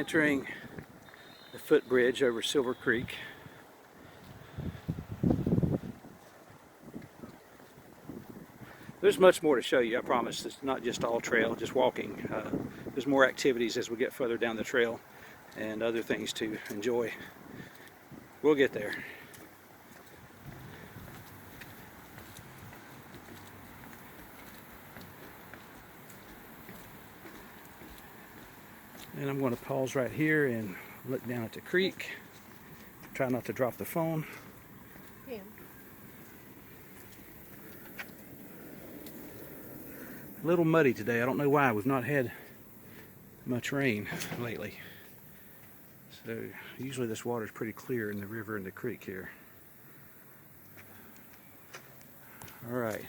Entering the footbridge over Silver Creek. There's much more to show you, I promise. It's not just all trail, just walking. There's more activities as we get further down the trail and other things to enjoy. We'll get there. And I'm going to pause right here and look down at the creek. Try not to drop the phone. Yeah. A little muddy today. I don't know why. We've not had much rain lately. So usually this water is pretty clear in the river and the creek here. All right.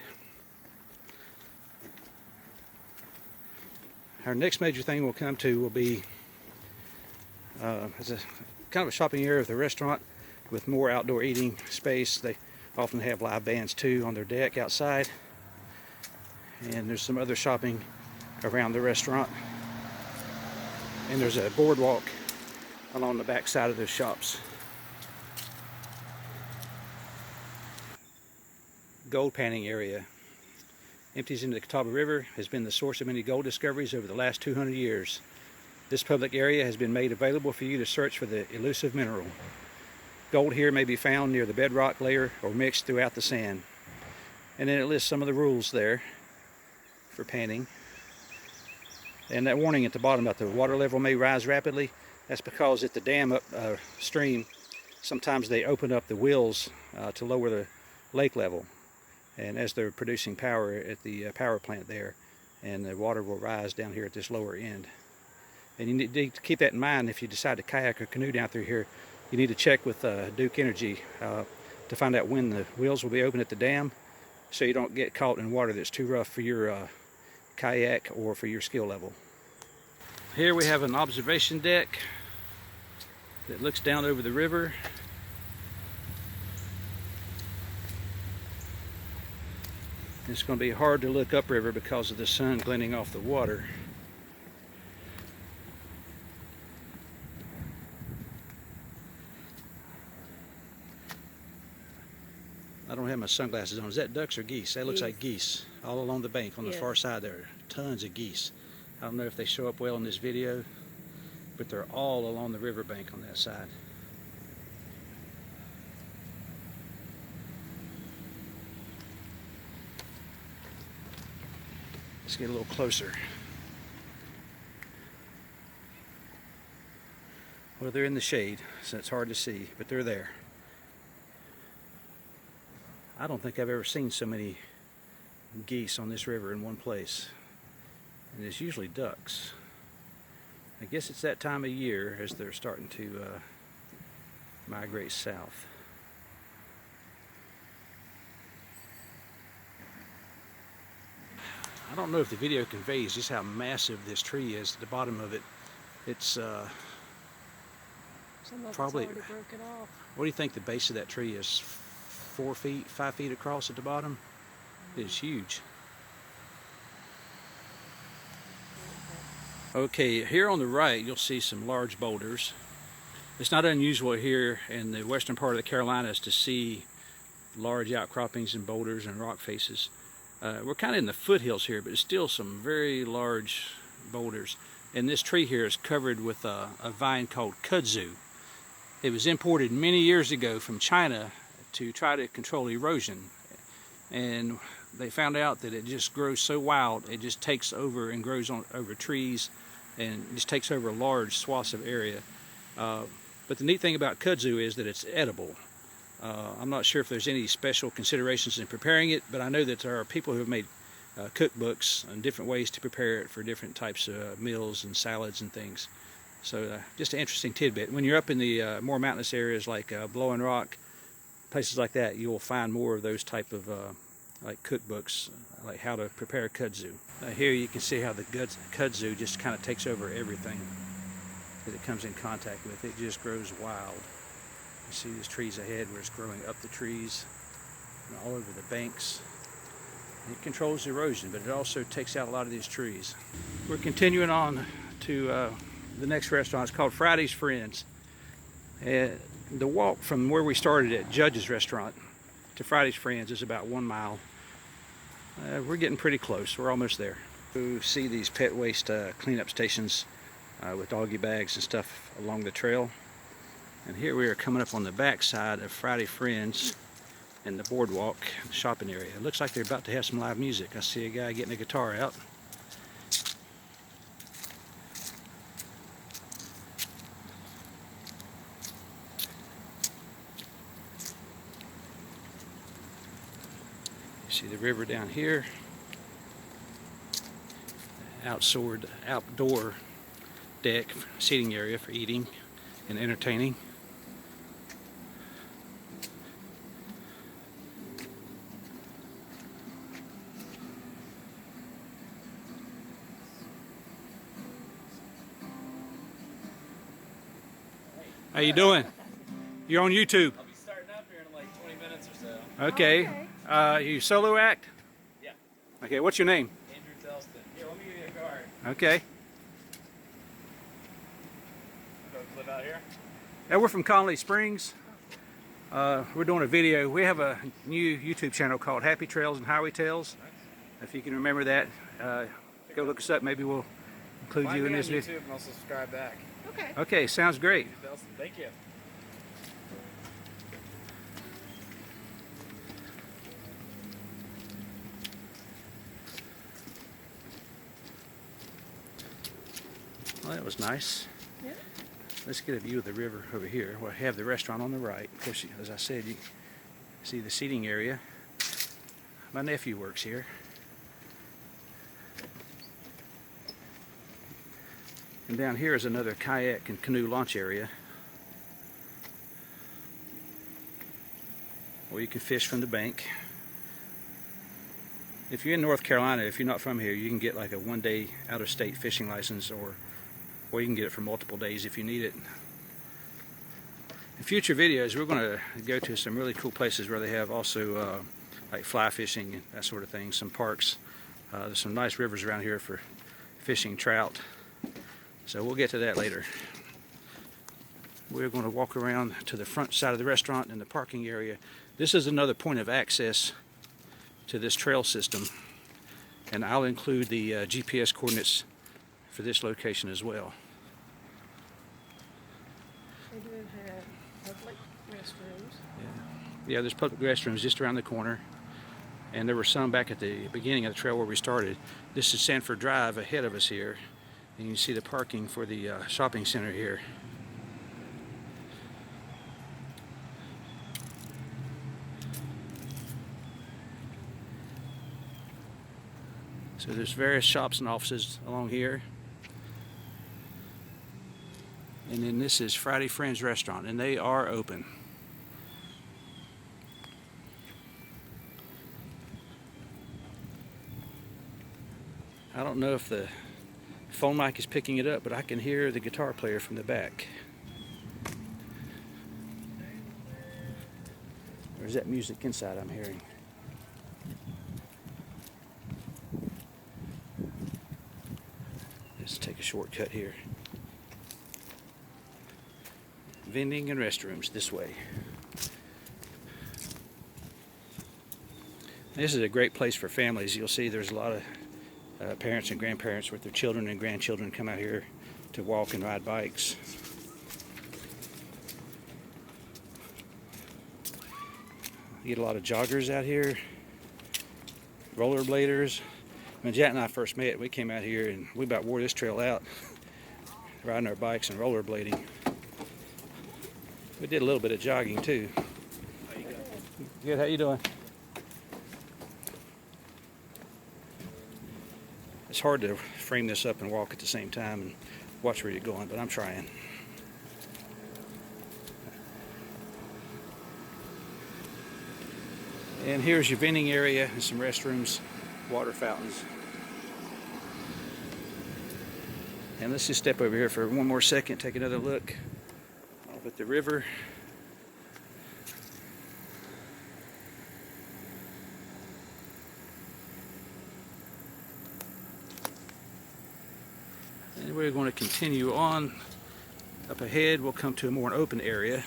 Our next major thing we'll come to will be as a kind of a shopping area with a restaurant with more outdoor eating space. They often have live bands too on their deck outside. And there's some other shopping around the restaurant. And there's a boardwalk along the back side of those shops. Gold panning area. Empties into the Catawba River, has been the source of many gold discoveries over the last 200 years. This public area has been made available for you to search for the elusive mineral. Gold here may be found near the bedrock layer or mixed throughout the sand. And then it lists some of the rules there for panning. And that warning at the bottom about the water level may rise rapidly, that's because at the dam upstream, sometimes they open up the wills to lower the lake level. And as they're producing power at the power plant there, and the water will rise down here at this lower end. And you need to keep that in mind if you decide to kayak or canoe down through here. You need to check with Duke Energy to find out when the wheels will be open at the dam, so you don't get caught in water that's too rough for your kayak or for your skill level. Here we have an observation deck that looks down over the river. It's going to be hard to look upriver because of the sun glinting off the water. I don't have my sunglasses on. Is that ducks or geese? That looks like geese all along the bank on the far side there. Tons of geese. I don't know if they show up well in this video, but they're all along the river bank on that side. Let's get a little closer. Well, they're in the shade, so it's hard to see, but they're there. I don't think I've ever seen so many geese on this river in one place. And it's usually ducks. I guess it's that time of year as they're starting to migrate south. I don't know if the video conveys just how massive this tree is. At the bottom of it, it's probably already broken off. What do you think the base of that tree is? 4 feet, 5 feet across at the bottom? It's huge. Okay, here on the right you'll see some large boulders. It's not unusual here in the western part of the Carolinas to see large outcroppings and boulders and rock faces. We're kind of in the foothills here, but it's still some very large boulders. And this tree here is covered with a vine called kudzu. It was imported many years ago from China to try to control erosion. And they found out that it just grows so wild, it just takes over and grows over trees and just takes over large swaths of area. But the neat thing about kudzu is that it's edible. I'm not sure if there's any special considerations in preparing it, but I know that there are people who have made cookbooks and different ways to prepare it for different types of meals and salads and things. So just an interesting tidbit. When you're up in the more mountainous areas like Blowing Rock, places like that, you will find more of those type of like cookbooks, like how to prepare kudzu. Here you can see how the kudzu just kind of takes over everything that it comes in contact with. It just grows wild. You see these trees ahead where it's growing up the trees and all over the banks. It controls erosion, but it also takes out a lot of these trees. We're continuing on to the next restaurant is called Friday's Friends. The walk from where we started at Judge's Restaurant to Friday's Friends is about 1 mile. We're getting pretty close. We're almost there. You see these pet waste cleanup stations with doggy bags and stuff along the trail. And here we are coming up on the back side of Friday Friends and the boardwalk shopping area. It looks like they're about to have some live music. I see a guy getting a guitar out. You see the river down here. Outdoor deck seating area for eating and entertaining. How you doing? You're on YouTube. I'll be starting up here in like 20 minutes or so. Okay. You solo act? Yeah. Okay, what's your name? Andrew Telston. Here, let me give you a card. Okay. Folks live out here? Yeah, we're from Conley Springs. We're doing a video. We have a new YouTube channel called Happy Trails and Highway Tales. Nice. If you can remember that, go look us up. Maybe we'll include you in this video. YouTube and I'll subscribe back. Okay. Okay, sounds great. Thank you. Well, that was nice. Yeah. Let's get a view of the river over here. We'll have the restaurant on the right. Of course, as I said, you see the seating area. My nephew works here. And down here is another kayak and canoe launch area where you can fish from the bank. If you're in North Carolina, if you're not from here, you can get like a one-day out-of-state fishing license, or you can get it for multiple days if you need it. In future videos, we're going to go to some really cool places where they have also like fly fishing and that sort of thing, some parks. There's some nice rivers around here for fishing trout. So we'll get to that later. We're going to walk around to the front side of the restaurant and the parking area. This is another point of access to this trail system, and I'll include the GPS coordinates for this location as well. They do have public restrooms. Yeah, there's public restrooms just around the corner, and there were some back at the beginning of the trail where we started. This is Sanford Drive ahead of us here. And you can see the parking for the shopping center here. So there's various shops and offices along here. And then this is Friday Friends Restaurant, and they are open. I don't know if the phone mic is picking it up, but I can hear the guitar player from the back. Or is that music inside I'm hearing? Let's take a shortcut here. Vending and restrooms this way. This is a great place for families. You'll see there's a lot of parents and grandparents with their children and grandchildren come out here to walk and ride bikes. You get a lot of joggers out here, rollerbladers. When Jack and I first met, we came out here and we about wore this trail out, riding our bikes and rollerblading. We did a little bit of jogging too. How you doing? Good, how you doing? It's hard to frame this up and walk at the same time and watch where you're going, but I'm trying. And here's your vending area and some restrooms, water fountains. And let's just step over here for one more second, take another look off at the river. And We're going to continue on. Up ahead, we'll come to a more open area.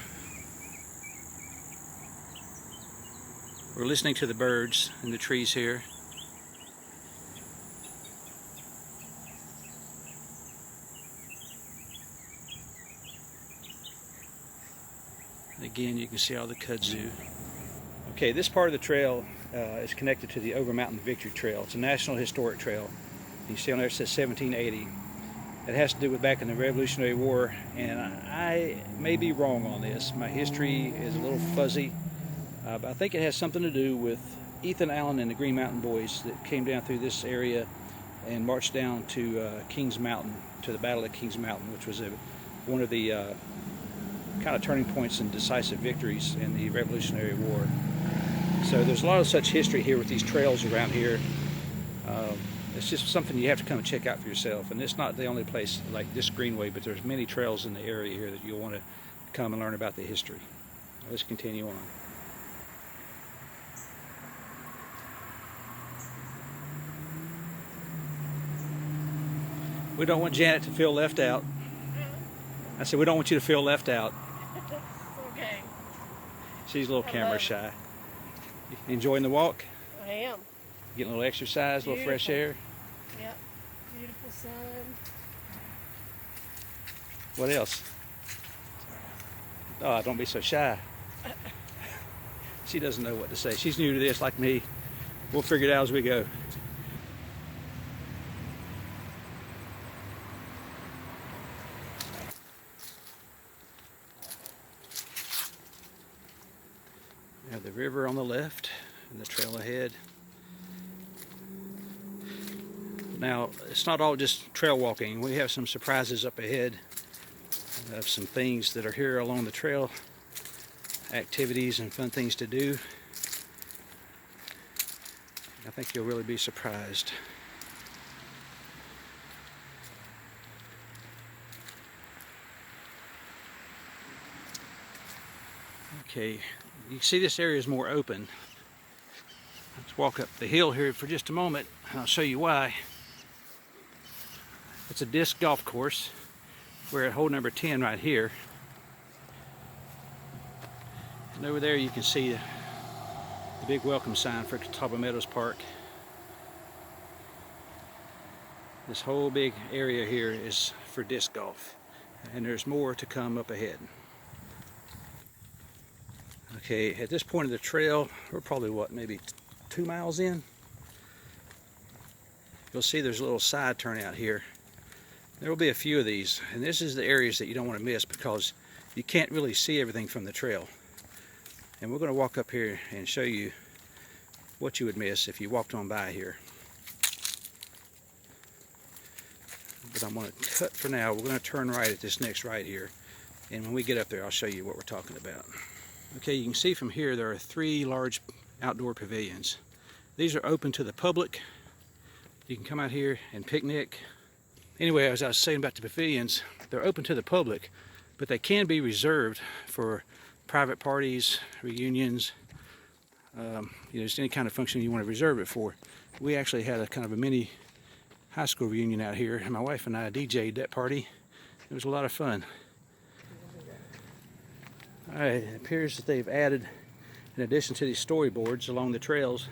We're listening to the birds in the trees here. Again, you can see all the kudzu. Okay, this part of the trail is connected to the Over Mountain Victory Trail. It's a National Historic Trail. You see on there it says 1780. It has to do with back in the Revolutionary War, and I may be wrong on this. My history is a little fuzzy, but I think it has something to do with Ethan Allen and the Green Mountain Boys that came down through this area and marched down to Kings Mountain, to the Battle of Kings Mountain, which was one of the kind of turning points and decisive victories in the Revolutionary War. So there's a lot of such history here with these trails around here. It's just something you have to come and check out for yourself. And it's not the only place like this Greenway, but there's many trails in the area here that you'll want to come and learn about the history. Let's continue on. We don't want Janet to feel left out. I said we don't want you to feel left out. It's okay. She's a little camera shy. Enjoying the walk? I am. Getting a little exercise, a little fresh air? Yep. Beautiful sun. What else? Oh, don't be so shy. She doesn't know what to say. She's new to this like me. We'll figure it out as we go. We have the river on the left and the trail ahead. Now, it's not all just trail walking. We have some surprises up ahead of some things that are here along the trail, activities and fun things to do. I think you'll really be surprised. Okay, you can see this area is more open. Let's walk up the hill here for just a moment and I'll show you why. It's a disc golf course. We're at hole number 10 right here. And over there you can see the big welcome sign for Catawba Meadows Park. This whole big area here is for disc golf. And there's more to come up ahead. Okay, at this point of the trail, we're probably what, maybe 2 miles in? You'll see there's a little side turn out here. There will be a few of these, and this is the areas that you don't want to miss because you can't really see everything from the trail. And we're going to walk up here and show you what you would miss if you walked on by here. But I'm going to cut for now. We're going to turn right at this next right here. And when we get up there, I'll show you what we're talking about. Okay, you can see from here there are 3 large outdoor pavilions. These are open to the public. You can come out here and picnic. Anyway, as I was saying about the pavilions, they're open to the public, but they can be reserved for private parties, reunions, just any kind of function you want to reserve it for. We actually had a kind of a mini high school reunion out here, and my wife and I DJ'd that party. It was a lot of fun. All right, it appears that they've added, in addition to these storyboards along the trails,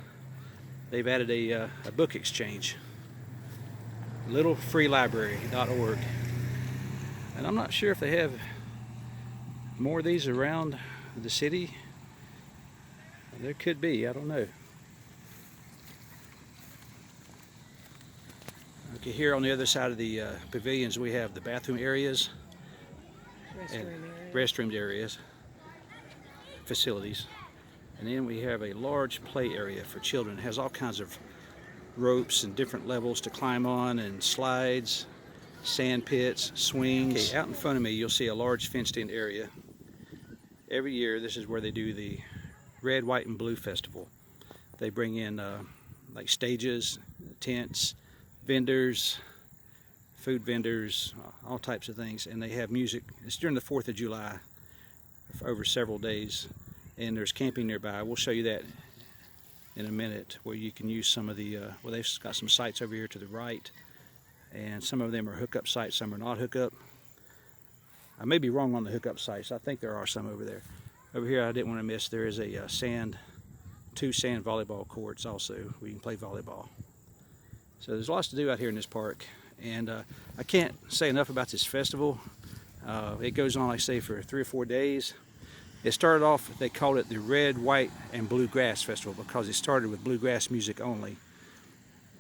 they've added a book exchange. littlefreelibrary.org. And I'm not sure if they have more of these around the city. There could be, I don't know. Okay, here on the other side of the pavilions we have the bathroom areas and restroom areas, facilities. And then we have a large play area for children. It has all kinds of ropes and different levels to climb on and slides, sand pits, swings. Okay, out in front of me you'll see a large fenced-in area. Every year this is where they do the Red, White, and Blue Festival. They bring in like stages, tents, vendors, food vendors, all types of things, and they have music. It's during the 4th of July for over several days, and there's camping nearby. We'll show you that in a minute, where you can use some of the, well, they've got some sites over here to the right, and some of them are hookup sites, some are not hookup. I may be wrong on the hookup sites. I think there are some over there. Over here, I didn't want to miss, there is a two sand volleyball courts also where you can play volleyball. So there's lots to do out here in this park, and I can't say enough about this festival. It goes on, like I say, for 3 or 4 days. It started off, they called it the Red, White, and Bluegrass Festival because it started with bluegrass music only.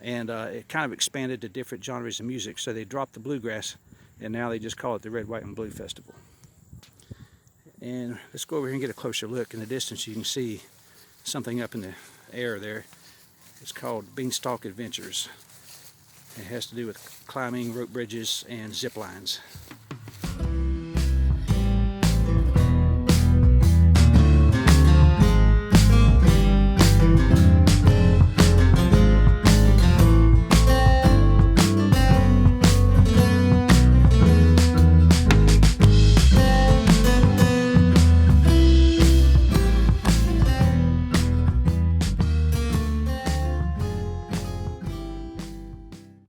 And it kind of expanded to different genres of music. So they dropped the bluegrass, and now they just call it the Red, White, and Blue Festival. And let's go over here and get a closer look. In the distance, you can see something up in the air there. It's called Beanstalk Adventures. It has to do with climbing, rope bridges, and zip lines.